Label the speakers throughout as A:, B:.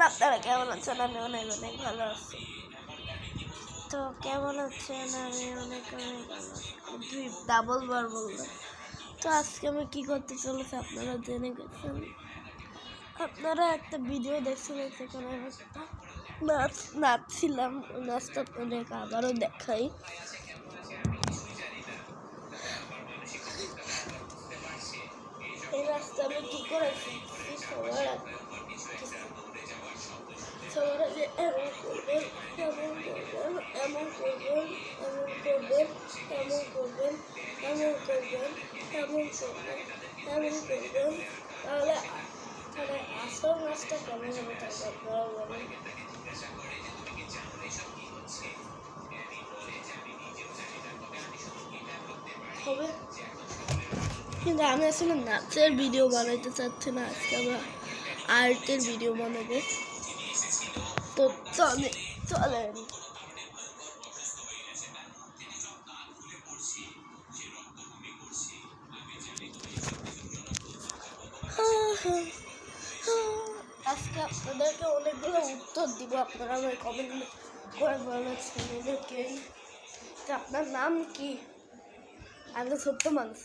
A: আপনারা কেমন আছেন? আমি অনেক অনেক ভালো আছি। তো কেমন আছেন? আমি অনেক অনেক ভালো আছি। দুই ডাবল বার বললাম। তো আজকে আমি কী করতে চলেছি আপনারা জেনে গেছেন। আপনারা একটা ভিডিও দেখছিলেন, সেখানে একটা নাচছিলাম। নাচটা আপনাদেরকে আবারও দেখাই। এই নাচটা আমি কী করেছি সবার আগে এমন করবেন, এমন করবেন, এমন করবেন, এমন করবেন, এমন করবেন, এমন করবেন, এমন করবেন, এমন করবেন, তাহলে আসল নাচটা কেমন হবে তাহলে আপনারা বলেন। হবে, কিন্তু আমি আসলে নাচের ভিডিও বানাইতে চাচ্ছি না, আজকে আমরা আর্টের ভিডিও বানাবো। তো চলেন। আজকে আপনাদেরকে অনেকগুলো উত্তর দিব, আপনারা আমার কমেন্ট করে বলেছেন অনেকেই যে আপনার নাম কি। আমি তো ছোট্ট মানুষ,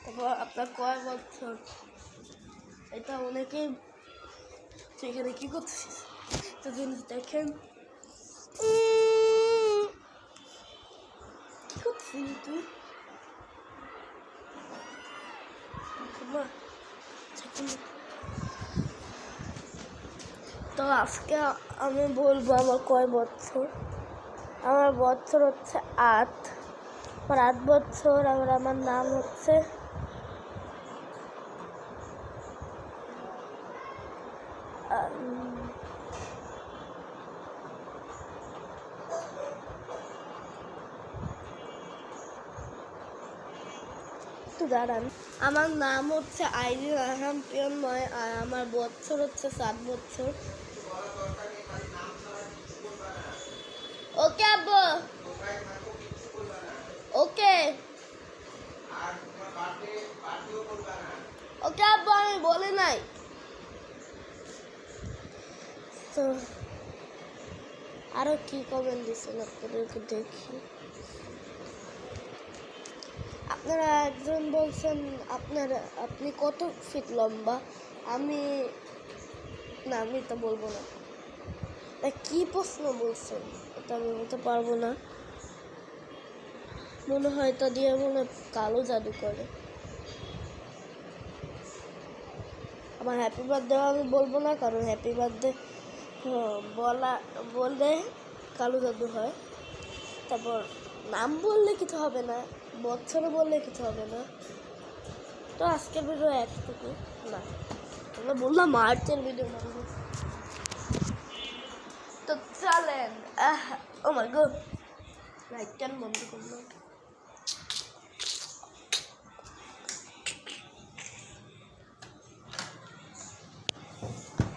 A: তারপর আপনার কয় বছর, এটা অনেকেই সেখানে কী করতেছিস তো জিনিস দেখেন। কী করছিস তুই? তো আজকে আমি বলবো আমার কয় বছর। আমার বছর হচ্ছে 8। আমার 8 বছর। আমার নাম হচ্ছে দাঁড়ান, আমার নাম হচ্ছে আইরিন আরহাম পিয়নময়, আর আমার বছর হচ্ছে 7 বছর। ওকে আব্বু, ওকে ওকে আব্বু, আমি বলি নাই। তো আরো কি কমেন্ট দিচ্ছেন আপনাদেরকে দেখি। আপনারা একজন বলছেন আপনি কত ফিট লম্বা। আমি তো বলবো না। কি প্রশ্ন বলছেন এটা আমি বলতে পারবো না। মনে হয় এটা দিয়ে কালো জাদু করে। আমার হ্যাপি বার্থডে আমি বলবো না, কারণ হ্যাপি বার্থডে বললে কালো জাদু হয়। তারপর নাম বললে কিছু হবে না, বছর বললে কিছু হবে না। তো আজকের ভিডিও এতটুকু না, আমরা বললাম মার্চের ভিডিও বানাবো। তো চলেন। ও মাই গড, লাইট কেন বন্ধ করলাম?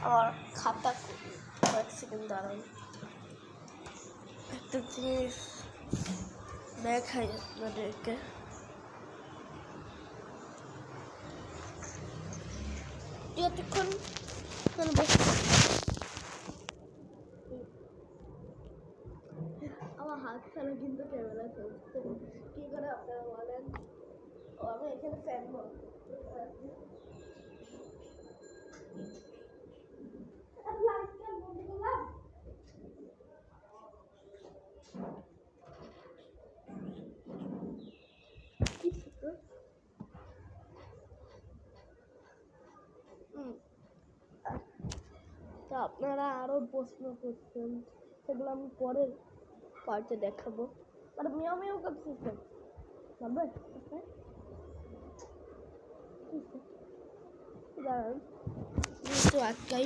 A: আমার খাতা কয়েক সেকেন্ড দাঁড়ান, একটা জিনিস দেখাই আপনাদেরকে। এতক্ষণ আমার হাত ছাড়া কিন্তু ক্যামেরা চলছে, কি করে আপনারা বলেন? আমি এখানে ফ্যান বন্ধ করতে আছি। তো আপনারা আরো প্রশ্ন করছেন, সেগুলো আমি পরের পার্টে দেখাবো। আর মিয়াও মিয়াও করতেছেন দাঁড়ান, আটকাই।